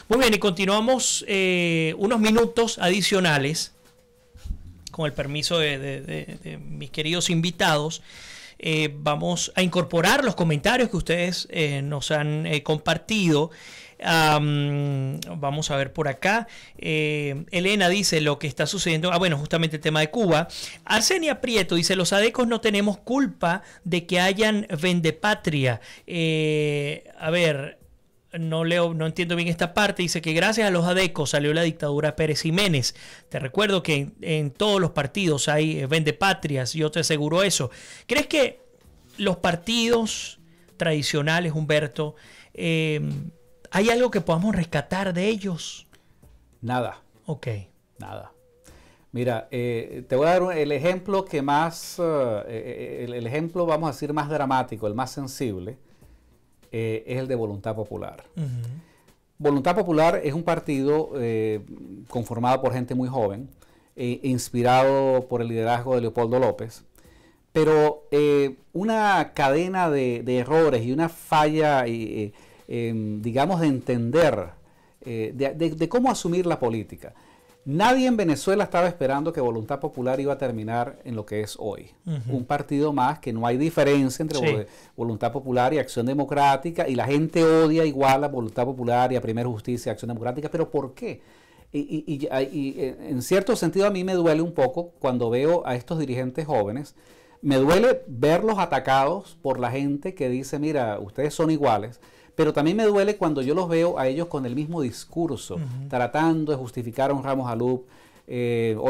Muy bien, y continuamos unos minutos adicionales, con el permiso de mis queridos invitados. Vamos a incorporar los comentarios que ustedes nos han compartido. Vamos a ver por acá. Elena dice lo que está sucediendo. Bueno, justamente el tema de Cuba. Arsenia Prieto dice: los adecos no tenemos culpa de que hayan vendepatria. A ver, no entiendo bien esta parte. Dice que gracias a los adecos salió la dictadura Pérez Jiménez. Te recuerdo que en todos los partidos hay vendepatrias. Yo te aseguro eso. ¿Crees que los partidos tradicionales, Humberto, hay algo que podamos rescatar de ellos? Nada. Ok. Nada. Mira, te voy a dar el ejemplo que más, el ejemplo, vamos a decir, más dramático, el más sensible, es el de Voluntad Popular. Voluntad Popular es un partido conformado por gente muy joven, inspirado por el liderazgo de Leopoldo López, pero una cadena de errores y una falla, digamos, de entender, de cómo asumir la política. Nadie en Venezuela estaba esperando que Voluntad Popular iba a terminar en lo que es hoy. Un partido más, que no hay diferencia entre Voluntad Popular y Acción Democrática, y la gente odia igual a Voluntad Popular y a Primera Justicia y Acción Democrática. ¿Pero por qué? Y en cierto sentido a mí me duele un poco cuando veo a estos dirigentes jóvenes. Me duele verlos atacados por la gente que dice: mira, ustedes son iguales. Pero también me duele cuando yo los veo a ellos con el mismo discurso, tratando de justificar a un Ramos Alup. Creo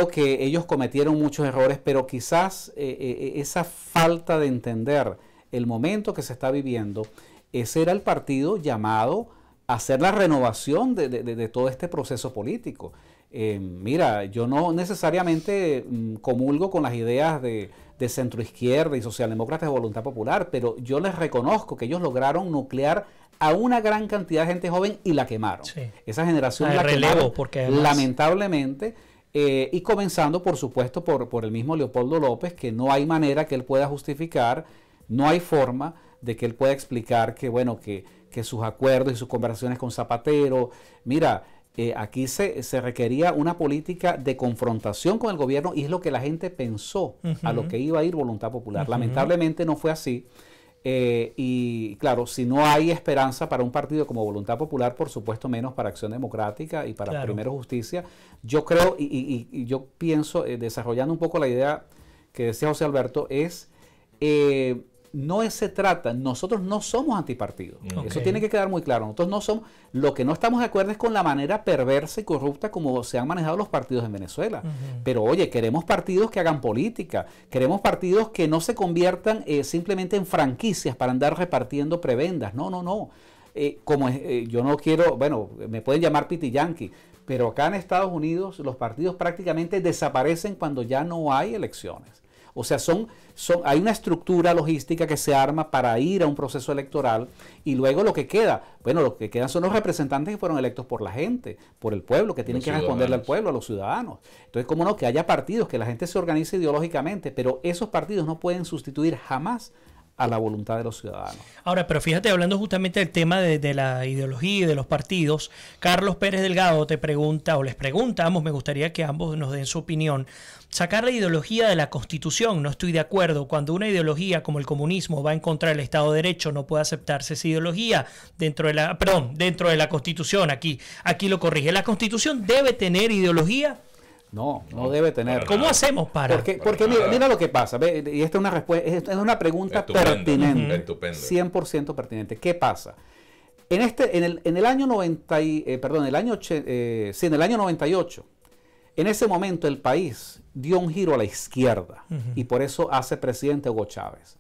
que ellos cometieron muchos errores, pero quizás esa falta de entender el momento que se está viviendo, ese era el partido llamado a hacer la renovación de todo este proceso político. Mira, yo no necesariamente comulgo con las ideas de centroizquierda y socialdemócratas de Voluntad Popular, pero yo les reconozco que ellos lograron nuclear a una gran cantidad de gente joven y la quemaron. Esa generación la quemaron, porque además, lamentablemente, y comenzando, por supuesto, por el mismo Leopoldo López, que no hay manera que él pueda justificar, no hay forma de que él pueda explicar que, bueno, que sus acuerdos y sus conversaciones con Zapatero, mira, aquí se requería una política de confrontación con el gobierno, y es lo que la gente pensó a lo que iba a ir Voluntad Popular. Lamentablemente no fue así. Y claro, si no hay esperanza para un partido como Voluntad Popular, por supuesto menos para Acción Democrática y para Primera Justicia. Yo creo y yo pienso, desarrollando un poco la idea que decía José Alberto, es... no se trata, nosotros no somos antipartidos. Eso tiene que quedar muy claro. Nosotros no somos, lo que no estamos de acuerdo es con la manera perversa y corrupta como se han manejado los partidos en Venezuela. Pero oye, queremos partidos que hagan política, queremos partidos que no se conviertan simplemente en franquicias para andar repartiendo prebendas. No. Yo no quiero, bueno, me pueden llamar Piti Yankee, pero acá en Estados Unidos los partidos prácticamente desaparecen cuando ya no hay elecciones. O sea, hay una estructura logística que se arma para ir a un proceso electoral, y luego lo que queda, bueno, lo que quedan son los representantes que fueron electos por la gente, por el pueblo, que tienen que responderle al pueblo, a los ciudadanos. Entonces, cómo no, que haya partidos, que la gente se organice ideológicamente, pero esos partidos no pueden sustituir jamás a la voluntad de los ciudadanos. Ahora, pero fíjate, hablando justamente del tema de la ideología y de los partidos, Carlos Pérez Delgado te pregunta, o les preguntamos, me gustaría que ambos nos den su opinión: sacar la ideología de la Constitución, no estoy de acuerdo. Cuando una ideología como el comunismo va en contra del Estado de Derecho, no puede aceptarse esa ideología dentro de la Constitución. Aquí lo corrige. ¿La Constitución debe tener ideología? No debe tener. ¿Cómo hacemos para? Porque mira lo que pasa, ¿ve? Y esta es una respuesta, es una pregunta pertinente, 100% pertinente. ¿Qué pasa? En el año 98, en ese momento el país dio un giro a la izquierda, y por eso hace presidente Hugo Chávez.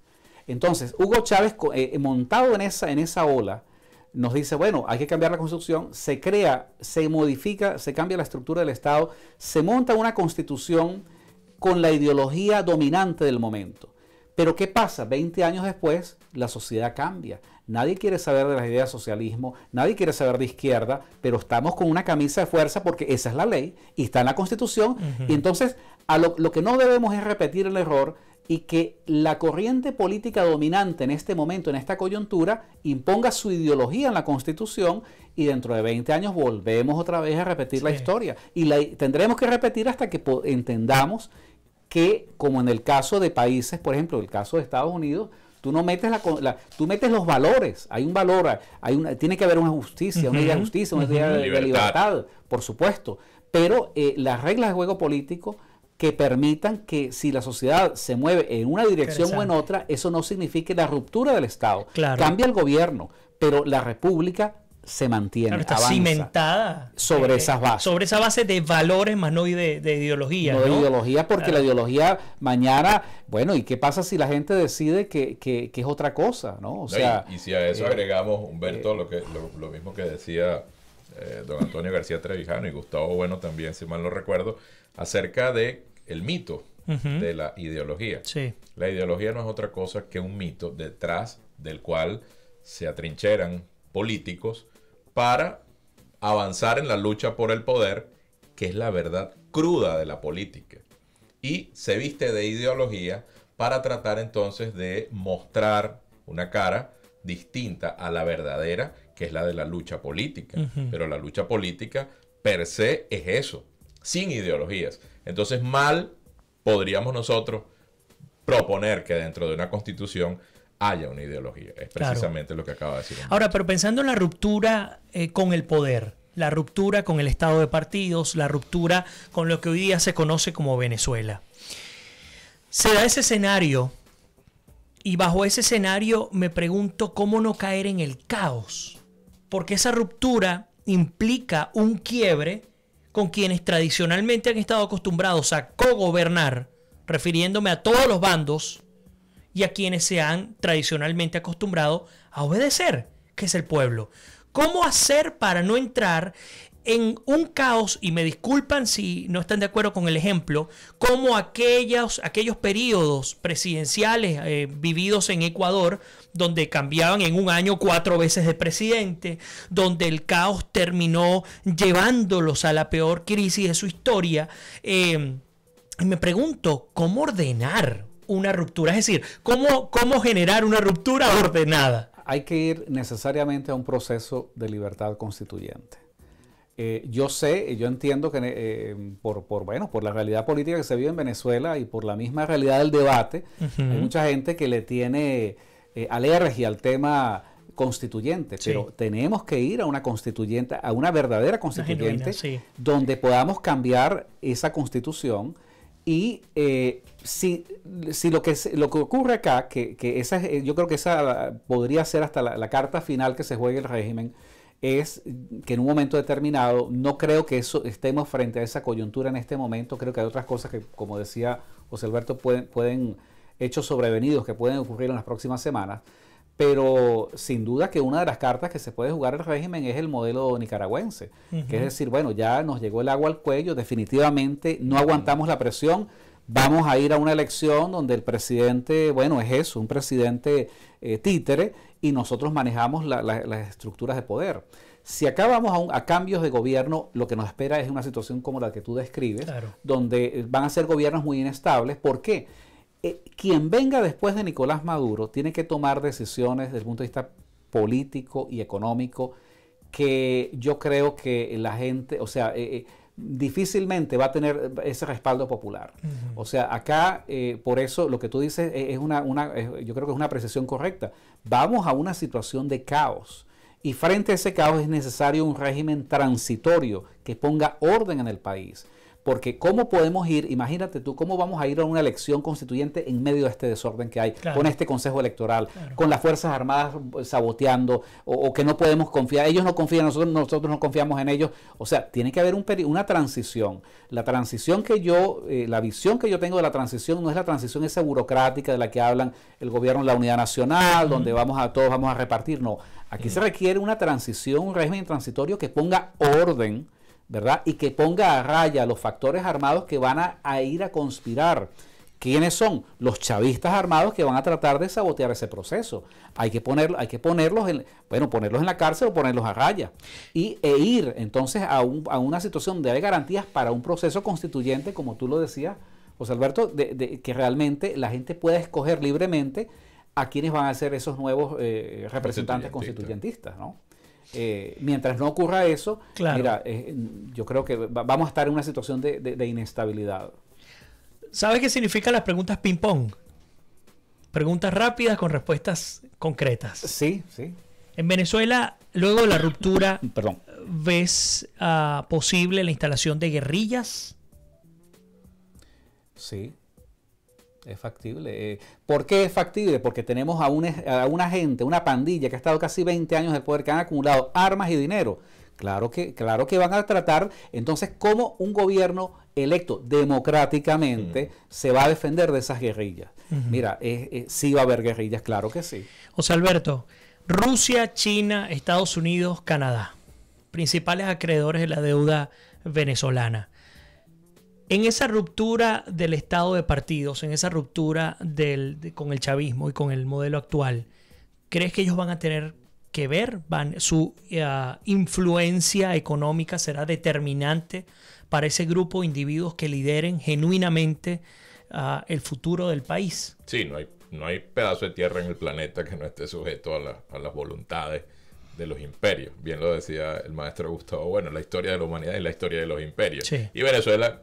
Entonces, Hugo Chávez, montado en esa ola, nos dice: bueno, hay que cambiar la Constitución, se modifica, se cambia la estructura del Estado, se monta una Constitución con la ideología dominante del momento. Pero ¿qué pasa? 20 años después, la sociedad cambia. nadie quiere saber de las ideas de socialismo, nadie quiere saber de izquierda, pero estamos con una camisa de fuerza porque esa es la ley y está en la Constitución. Y entonces lo que no debemos es repetir el error y que la corriente política dominante en este momento, en esta coyuntura, imponga su ideología en la Constitución y dentro de 20 años volvemos otra vez a repetir la historia. Y tendremos que repetir hasta que entendamos que, como en el caso de países, por ejemplo, el caso de Estados Unidos, tú no metes tú metes los valores, hay un valor, tiene que haber una justicia, una idea de justicia, una idea de libertad, por supuesto, pero las reglas de juego político que permitan que si la sociedad se mueve en una dirección o en otra, eso no signifique la ruptura del Estado. Claro. Cambia el gobierno, pero la república se mantiene, claro, está cimentada sobre esas bases. Sobre esa base de valores, más no de ideología. No de ideología, porque la ideología mañana, bueno, ¿y qué pasa si la gente decide que es otra cosa? ¿No? O sea, y si a eso agregamos, Humberto, lo mismo que decía don Antonio García Trevijano y Gustavo Bueno también, si mal no recuerdo, acerca de el mito de la ideología. Sí. La ideología no es otra cosa que un mito detrás del cual se atrincheran políticos para avanzar en la lucha por el poder, que es la verdad cruda de la política. Y se viste de ideología para tratar entonces de mostrar una cara distinta a la verdadera, que es la de la lucha política. Pero la lucha política per se es eso, sin ideologías. Entonces mal podríamos nosotros proponer que dentro de una constitución haya una ideología. Es precisamente lo que acaba de decir. Ahora, pero pensando en la ruptura con el poder, la ruptura con el estado de partidos, la ruptura con lo que hoy día se conoce como Venezuela. Se da ese escenario y bajo ese escenario me pregunto cómo no caer en el caos. Porque esa ruptura implica un quiebre con quienes tradicionalmente han estado acostumbrados a cogobernar, refiriéndome a todos los bandos, y a quienes se han tradicionalmente acostumbrado a obedecer, que es el pueblo. ¿Cómo hacer para no entrar en un caos? Y me disculpan si no están de acuerdo con el ejemplo, como aquellos periodos presidenciales vividos en Ecuador, donde cambiaban en un año 4 veces de presidente, donde el caos terminó llevándolos a la peor crisis de su historia. Y me pregunto, ¿cómo ordenar una ruptura? Es decir, ¿cómo generar una ruptura ordenada? Hay que ir necesariamente a un proceso de libertad constituyente. Yo entiendo que por la realidad política que se vive en Venezuela y por la misma realidad del debate, hay mucha gente que le tiene alergia al tema constituyente, pero tenemos que ir a una constituyente, a una verdadera constituyente, donde podamos cambiar esa constitución. Y si lo que ocurre acá, yo creo que esa podría ser hasta la carta final que se juegue el régimen, es que en un momento determinado, no creo que estemos frente a esa coyuntura en este momento. Creo que hay otras cosas que, como decía José Alberto, pueden hechos sobrevenidos que pueden ocurrir en las próximas semanas. Pero sin duda que una de las cartas que se puede jugar el régimen es el modelo nicaragüense, que es decir, bueno, ya nos llegó el agua al cuello, definitivamente no aguantamos la presión, vamos a ir a una elección donde el presidente, bueno, es eso, un presidente títere, y nosotros manejamos las estructuras de poder. Si acá vamos a cambios de gobierno, lo que nos espera es una situación como la que tú describes, donde van a ser gobiernos muy inestables. ¿Por qué? Quien venga después de Nicolás Maduro tiene que tomar decisiones desde el punto de vista político y económico que yo creo que la gente, o sea, difícilmente va a tener ese respaldo popular. O sea, acá, por eso lo que tú dices es yo creo que es una apreciación correcta. Vamos a una situación de caos y frente a ese caos es necesario un régimen transitorio que ponga orden en el país. Porque ¿cómo podemos ir? Imagínate tú, ¿cómo vamos a ir a una elección constituyente en medio de este desorden que hay, con este Consejo Electoral, con las Fuerzas Armadas saboteando, o que no podemos confiar? Ellos no confían en nosotros no confiamos en ellos. O sea, tiene que haber una transición. La transición la visión que yo tengo de la transición no es la transición esa burocrática de la que hablan el gobierno de la unidad nacional, donde todos vamos a repartir. No, aquí se requiere una transición, un régimen transitorio que ponga orden, ¿verdad? Y que ponga a raya a los factores armados que van a ir a conspirar ¿Quiénes son? Los chavistas armados que van a tratar de sabotear ese proceso. Hay que ponerlos en la cárcel o ponerlos a raya. E ir entonces a una situación donde hay garantías para un proceso constituyente, como tú lo decías, José Alberto, de que realmente la gente pueda escoger libremente a quienes van a ser esos nuevos representantes constituyentistas, ¿no? Mientras no ocurra eso, claro. Mira, yo creo que vamos a estar en una situación de inestabilidad. ¿Sabes qué significan las preguntas ping-pong? Preguntas rápidas con respuestas concretas. Sí, sí. En Venezuela, luego de la ruptura, Perdón. ¿ves posible la instalación de guerrillas? Sí, es factible. ¿Por qué es factible? Porque tenemos a una gente, una pandilla que ha estado casi 20 años en el poder, que han acumulado armas y dinero. Claro que van a tratar, entonces, cómo un gobierno electo democráticamente se va a defender de esas guerrillas. Mira, sí va a haber guerrillas, claro que sí. José Alberto, Rusia, China, Estados Unidos, Canadá, principales acreedores de la deuda venezolana. En esa ruptura del estado de partidos, en esa ruptura con el chavismo y con el modelo actual, ¿crees que ellos van a tener que ver? ¿Su influencia económica será determinante para ese grupo de individuos que lideren genuinamente el futuro del país? Sí, no hay pedazo de tierra en el planeta que no esté sujeto a las voluntades de los imperios. Bien lo decía el maestro Gustavo Bueno, la historia de la humanidad es la historia de los imperios. Sí. Y Venezuela,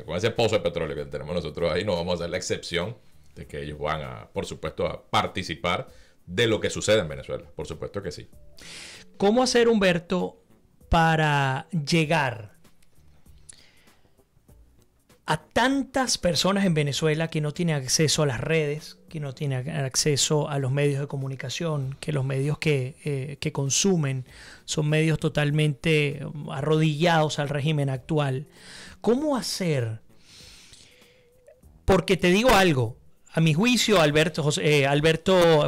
con ese pozo de petróleo que tenemos nosotros ahí, no vamos a hacer la excepción de que ellos van por supuesto, a participar de lo que sucede en Venezuela. Por supuesto que sí. ¿Cómo hacer, Humberto, para llegar a tantas personas en Venezuela que no tienen acceso a las redes, que no tienen acceso a los medios de comunicación, que los medios que consumen son medios totalmente arrodillados al régimen actual? ¿Cómo hacer? Porque te digo algo, a mi juicio, Alberto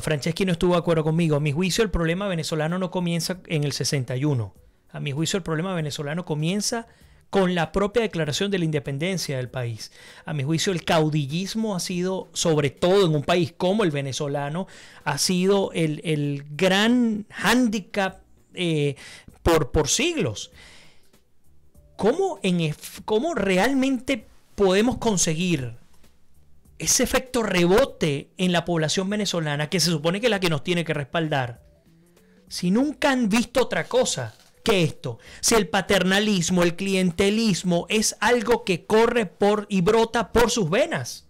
Franceschi no estuvo de acuerdo conmigo, a mi juicio el problema venezolano no comienza en el 61, a mi juicio el problema venezolano comienza con la propia declaración de la independencia del país. A mi juicio el caudillismo ha sido, sobre todo en un país como el venezolano, ha sido el gran hándicap por siglos. ¿Cómo realmente podemos conseguir ese efecto rebote en la población venezolana, que se supone que es la que nos tiene que respaldar, si nunca han visto otra cosa que esto? Si el paternalismo, el clientelismo es algo que corre y brota por sus venas,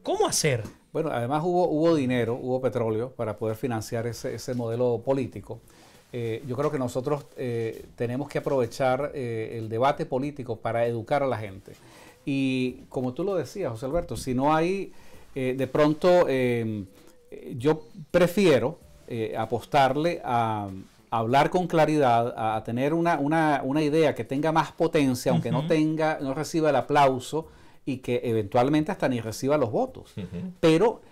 ¿cómo hacer? Bueno, además hubo dinero, hubo petróleo para poder financiar ese modelo político. Yo creo que nosotros tenemos que aprovechar el debate político para educar a la gente. Y como tú lo decías, José Alberto, si no hay, de pronto, yo prefiero apostarle a hablar con claridad, a tener una idea que tenga más potencia, aunque no reciba el aplauso y que eventualmente hasta ni reciba los votos. Pero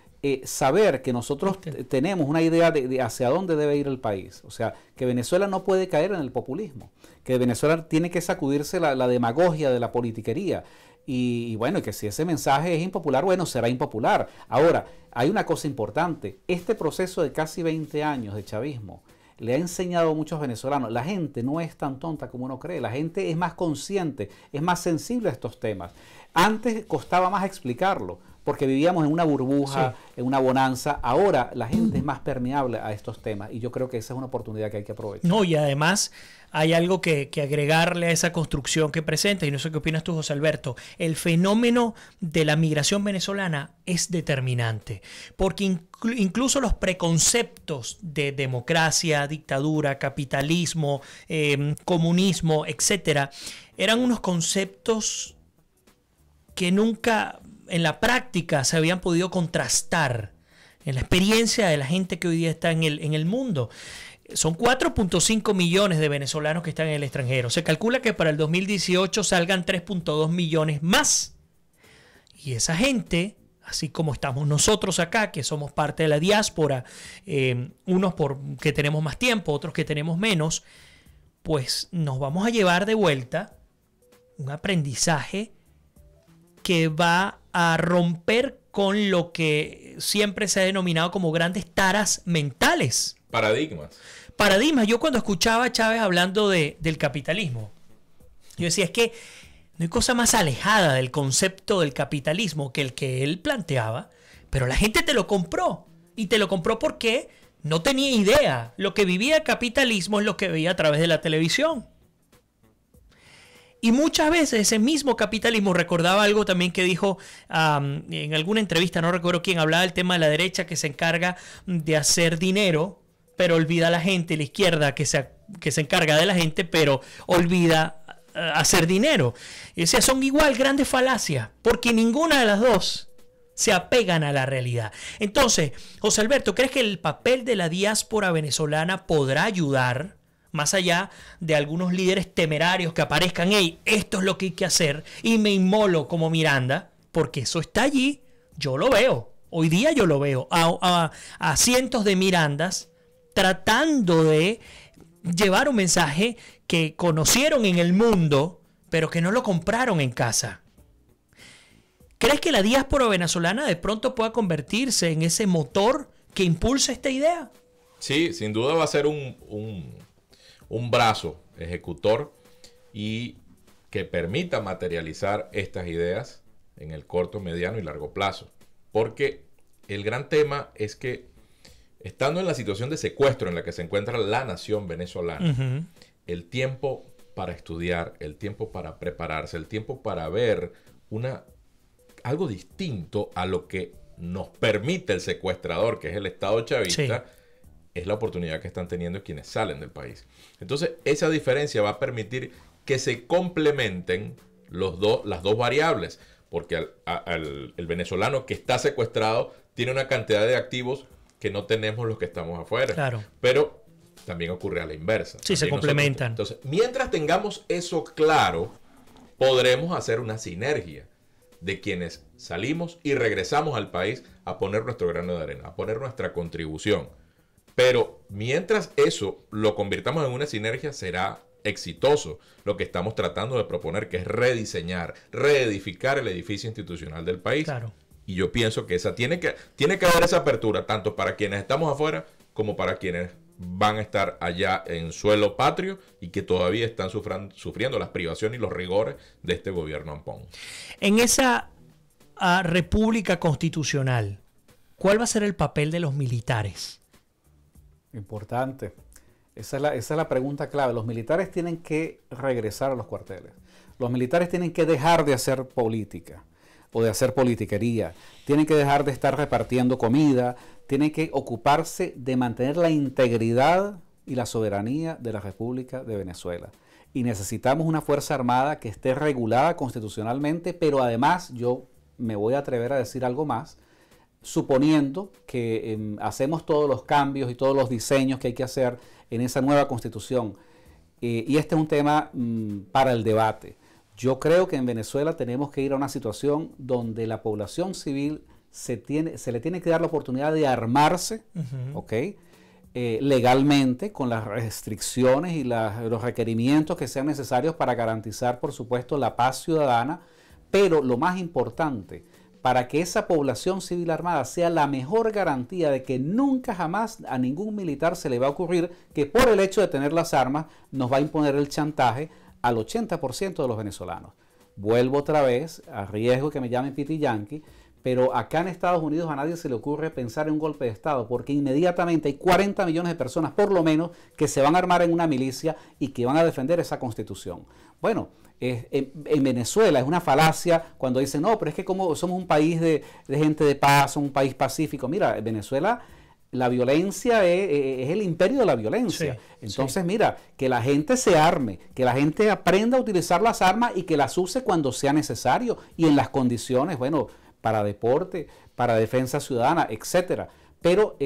saber que nosotros tenemos una idea de hacia dónde debe ir el país. O sea, que Venezuela no puede caer en el populismo, que Venezuela tiene que sacudirse la demagogia de la politiquería. Y bueno, que si ese mensaje es impopular, bueno, será impopular. Ahora, hay una cosa importante. Este proceso de casi 20 años de chavismo le ha enseñado a muchos venezolanos. La gente no es tan tonta como uno cree. La gente es más consciente, es más sensible a estos temas. Antes costaba más explicarlo, porque vivíamos en una burbuja, en una bonanza. Ahora la gente es más permeable a estos temas y yo creo que esa es una oportunidad que hay que aprovechar. No, y además hay algo que agregarle a esa construcción que presenta, y no sé qué opinas tú, José Alberto. El fenómeno de la migración venezolana es determinante, porque incluso los preconceptos de democracia, dictadura, capitalismo, comunismo, etcétera, eran unos conceptos que nunca en la práctica se habían podido contrastar en la experiencia de la gente que hoy día está en el mundo. Son 4.5 millones de venezolanos que están en el extranjero. Se calcula que para el 2018 salgan 3.2 millones más. Y esa gente, así como estamos nosotros acá, que somos parte de la diáspora, unos que tenemos más tiempo, otros que tenemos menos, pues nos vamos a llevar de vuelta un aprendizaje que va a romper con lo que siempre se ha denominado como grandes taras mentales. Paradigmas. Yo cuando escuchaba a Chávez hablando del capitalismo, yo decía, es que no hay cosa más alejada del concepto del capitalismo que el que él planteaba, pero la gente te lo compró. Y te lo compró porque no tenía idea. Lo que vivía el capitalismo es lo que veía a través de la televisión. Y muchas veces ese mismo capitalismo, recordaba algo también que dijo en alguna entrevista, no recuerdo quién, hablaba del tema de la derecha que se encarga de hacer dinero, pero olvida a la gente, la izquierda que se encarga de la gente, pero olvida hacer dinero. Y decía, son igual grandes falacias, porque ninguna de las dos se apegan a la realidad. Entonces, José Alberto, ¿crees que el papel de la diáspora venezolana podrá ayudar, más allá de algunos líderes temerarios que aparezcan, hey, esto es lo que hay que hacer, y me inmolo como Miranda, porque eso está allí, yo lo veo, hoy día yo lo veo, a cientos de Mirandas tratando de llevar un mensaje que conocieron en el mundo, pero que no lo compraron en casa? ¿Crees que la diáspora venezolana de pronto pueda convertirse en ese motor que impulsa esta idea? Sí, sin duda va a ser un brazo ejecutor y que permita materializar estas ideas en el corto, mediano y largo plazo. Porque el gran tema es que, estando en la situación de secuestro en la que se encuentra la nación venezolana, el tiempo para estudiar, el tiempo para prepararse, el tiempo para ver algo distinto a lo que nos permite el secuestrador, que es el Estado chavista, es la oportunidad que están teniendo quienes salen del país. Entonces, esa diferencia va a permitir que se complementen las dos variables, porque el venezolano que está secuestrado tiene una cantidad de activos que no tenemos los que estamos afuera. Claro. Pero también ocurre a la inversa. Sí, se complementan. Entonces, mientras tengamos eso claro, podremos hacer una sinergia de quienes salimos y regresamos al país a poner nuestro grano de arena, a poner nuestra contribución. Pero mientras eso lo convirtamos en una sinergia, será exitoso lo que estamos tratando de proponer, que es rediseñar, reedificar el edificio institucional del país. Claro. Y yo pienso que tiene que haber esa apertura, tanto para quienes estamos afuera como para quienes van a estar allá en suelo patrio y que todavía están sufriendo las privaciones y los rigores de este gobierno ampón. En esa república constitucional, ¿cuál va a ser el papel de los militares? Importante. Esa es la pregunta clave. Los militares tienen que regresar a los cuarteles. Los militares tienen que dejar de hacer política o de hacer politiquería. Tienen que dejar de estar repartiendo comida. Tienen que ocuparse de mantener la integridad y la soberanía de la República de Venezuela. Y necesitamos una Fuerza Armada que esté regulada constitucionalmente, pero además yo me voy a atrever a decir algo más, suponiendo que hacemos todos los cambios y todos los diseños que hay que hacer en esa nueva constitución. Y este es un tema para el debate. Yo creo que en Venezuela tenemos que ir a una situación donde la población civil se le tiene que dar la oportunidad de armarse, ¿ok? Legalmente, con las restricciones y los requerimientos que sean necesarios para garantizar, por supuesto, la paz ciudadana, pero lo más importante, para que esa población civil armada sea la mejor garantía de que nunca jamás a ningún militar se le va a ocurrir que por el hecho de tener las armas nos va a imponer el chantaje al 80% de los venezolanos. Vuelvo otra vez, a riesgo que me llamen Piti Yankee, pero acá en Estados Unidos a nadie se le ocurre pensar en un golpe de Estado, porque inmediatamente hay 40 millones de personas, por lo menos, que se van a armar en una milicia y que van a defender esa constitución. Bueno, en Venezuela es una falacia cuando dicen, no, pero es que como somos un país de gente de paz, un país pacífico. Mira, en Venezuela la violencia es el imperio de la violencia. Sí, entonces, mira, que la gente se arme, que la gente aprenda a utilizar las armas y que las use cuando sea necesario y en las condiciones, bueno, para deporte, para defensa ciudadana, etcétera. Pero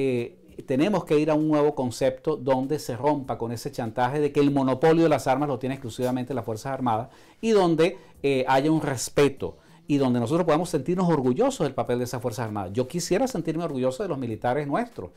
tenemos que ir a un nuevo concepto donde se rompa con ese chantaje de que el monopolio de las armas lo tiene exclusivamente las Fuerzas Armadas y donde haya un respeto y donde nosotros podamos sentirnos orgullosos del papel de esas Fuerzas Armadas. Yo quisiera sentirme orgulloso de los militares nuestros.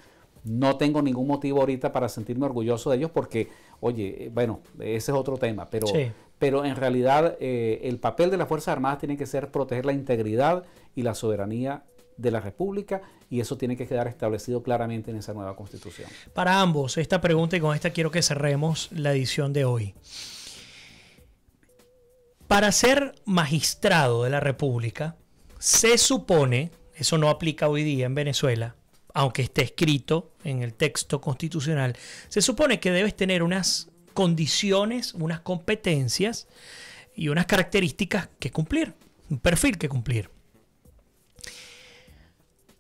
No tengo ningún motivo ahorita para sentirme orgulloso de ellos porque, oye, bueno, ese es otro tema, pero, Sí. pero en realidad el papel de las Fuerzas Armadas tiene que ser proteger la integridad y la soberanía de la República, y eso tiene que quedar establecido claramente en esa nueva Constitución. Para ambos, esta pregunta, y con esta quiero que cerremos la edición de hoy. Para ser magistrado de la República, se supone, eso no aplica hoy día en Venezuela, aunque esté escrito en el texto constitucional, se supone que debes tener unas condiciones, unas competencias y unas características que cumplir, un perfil que cumplir.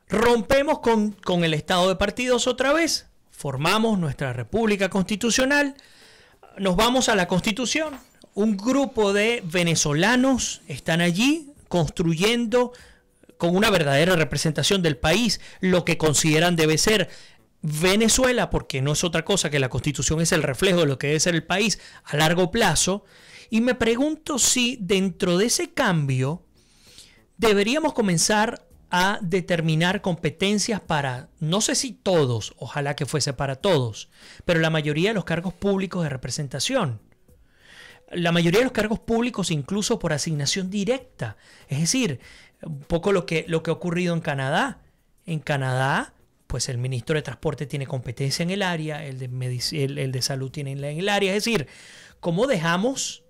Rompemos con el estado de partidos otra vez, formamos nuestra república constitucional, nos vamos a la Constitución, un grupo de venezolanos están allí construyendo con una verdadera representación del país lo que consideran debe ser Venezuela, porque no es otra cosa que la Constitución es el reflejo de lo que debe ser el país a largo plazo, y me pregunto si dentro de ese cambio deberíamos comenzar a determinar competencias para, no sé si todos, ojalá que fuese para todos, pero la mayoría de los cargos públicos de representación. La mayoría de los cargos públicos incluso por asignación directa. Es decir, un poco lo que ha ocurrido en Canadá. En Canadá, pues el ministro de Transporte tiene competencia en el área, el de salud tiene en el área. Es decir, ¿cómo dejamos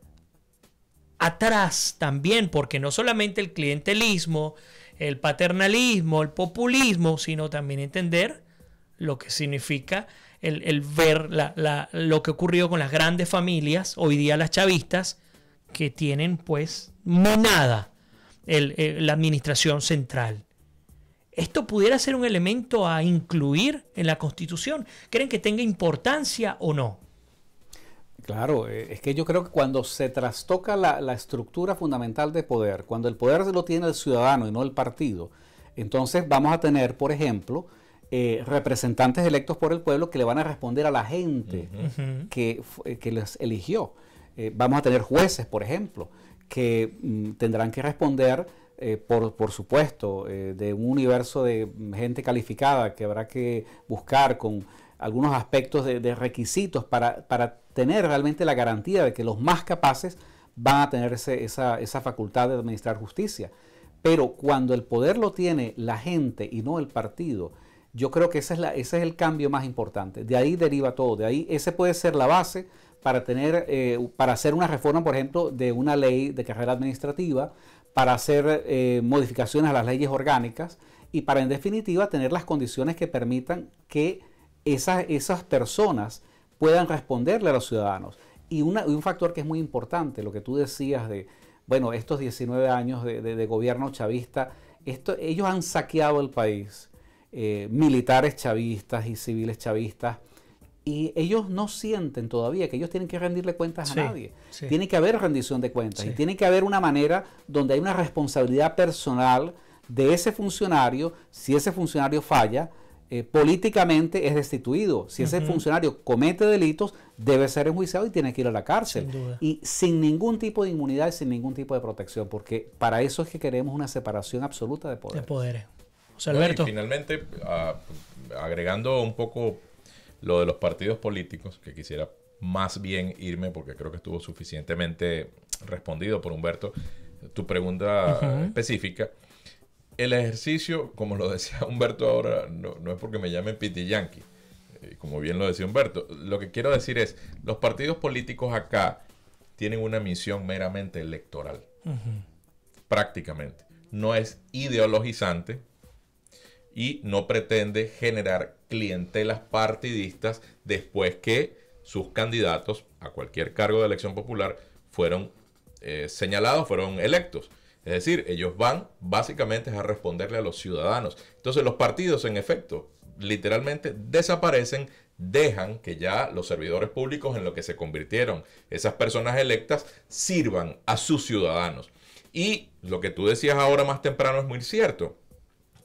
atrás también? Porque no solamente el clientelismo, el paternalismo, el populismo, sino también entender lo que significa el ver lo que ocurrió con las grandes familias, hoy día las chavistas, que tienen pues minada la administración central. ¿Esto pudiera ser un elemento a incluir en la Constitución? ¿Creen que tenga importancia o no? Claro, es que yo creo que cuando se trastoca la estructura fundamental de poder, cuando el poder lo tiene el ciudadano y no el partido, entonces vamos a tener, por ejemplo, representantes electos por el pueblo que le van a responder a la gente que les eligió. Vamos a tener jueces, por ejemplo, que tendrán que responder, por supuesto, de un universo de gente calificada que habrá que buscar con algunos aspectos de requisitos para tener realmente la garantía de que los más capaces van a tener esa facultad de administrar justicia. Pero cuando el poder lo tiene la gente y no el partido, yo creo que ese es el cambio más importante. De ahí deriva todo. De ahí ese puede ser la base para para hacer una reforma, por ejemplo, de una ley de carrera administrativa, para hacer modificaciones a las leyes orgánicas y para, en definitiva, tener las condiciones que permitan que esas personas puedan responderle a los ciudadanos. Y un factor que es muy importante, lo que tú decías de, bueno, estos 19 años de gobierno chavista, ellos han saqueado el país, militares chavistas y civiles chavistas, y ellos no sienten todavía que ellos tienen que rendirle cuentas a nadie. Sí. Tiene que haber rendición de cuentas y tiene que haber una manera donde hay una responsabilidad personal de ese funcionario. Si ese funcionario falla, políticamente es destituido. Si ese funcionario comete delitos, debe ser enjuiciado y tiene que ir a la cárcel. Y sin ningún tipo de inmunidad y sin ningún tipo de protección, porque para eso es que queremos una separación absoluta de poderes. De poderes. O sea, Alberto. Y finalmente, agregando un poco lo de los partidos políticos, que quisiera más bien irme, porque creo que estuvo suficientemente respondido por Humberto, tu pregunta específica. El ejercicio, como lo decía Humberto ahora, no es porque me llamen Piti Yankee, como bien lo decía Humberto. Lo que quiero decir es, los partidos políticos acá tienen una misión meramente electoral, prácticamente. No es ideologizante y no pretende generar clientelas partidistas después que sus candidatos a cualquier cargo de elección popular fueron señalados, fueron electos. Es decir, ellos van básicamente a responderle a los ciudadanos. Entonces los partidos, en efecto, literalmente desaparecen, dejan que ya los servidores públicos en lo que se convirtieron esas personas electas sirvan a sus ciudadanos. Y lo que tú decías ahora más temprano es muy cierto.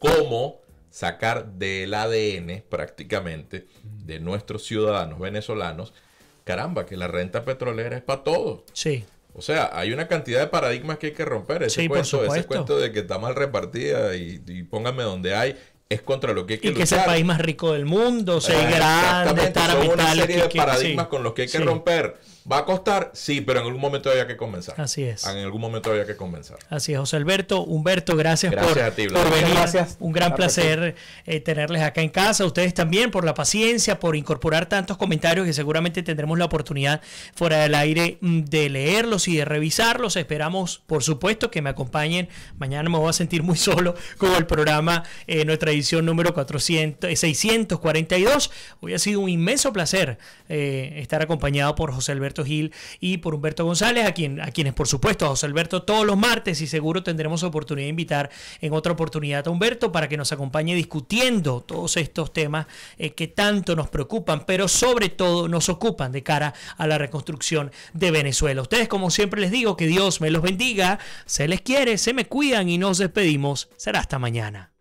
¿Cómo sacar del ADN prácticamente de nuestros ciudadanos venezolanos, caramba, que la renta petrolera es para todos? Sí. O sea, hay una cantidad de paradigmas que hay que romper. Ese cuento de que está mal repartida y pónganme donde hay. es contra lo que hay que luchar. Y que es el país más rico del mundo, ser grande, estar a Son mitad una serie de que paradigmas con los que hay que romper. ¿Va a costar? Sí, pero en algún momento había que comenzar. Así es. En algún momento había que comenzar. Así es, José Alberto. Humberto, gracias por venir. Gracias. Un gran placer tenerles acá en casa. Ustedes también por la paciencia, por incorporar tantos comentarios que seguramente tendremos la oportunidad fuera del aire de leerlos y de revisarlos. Esperamos, por supuesto, que me acompañen. Mañana me voy a sentir muy solo con el programa, nuestra edición número 642. Hoy ha sido un inmenso placer estar acompañado por José Alberto Gil y por Humberto González, a quienes por supuesto a José Alberto todos los martes, y seguro tendremos oportunidad de invitar en otra oportunidad a Humberto para que nos acompañe discutiendo todos estos temas que tanto nos preocupan, pero sobre todo nos ocupan de cara a la reconstrucción de Venezuela. Ustedes, como siempre les digo, que Dios me los bendiga, se les quiere, se me cuidan y nos despedimos. Será hasta mañana.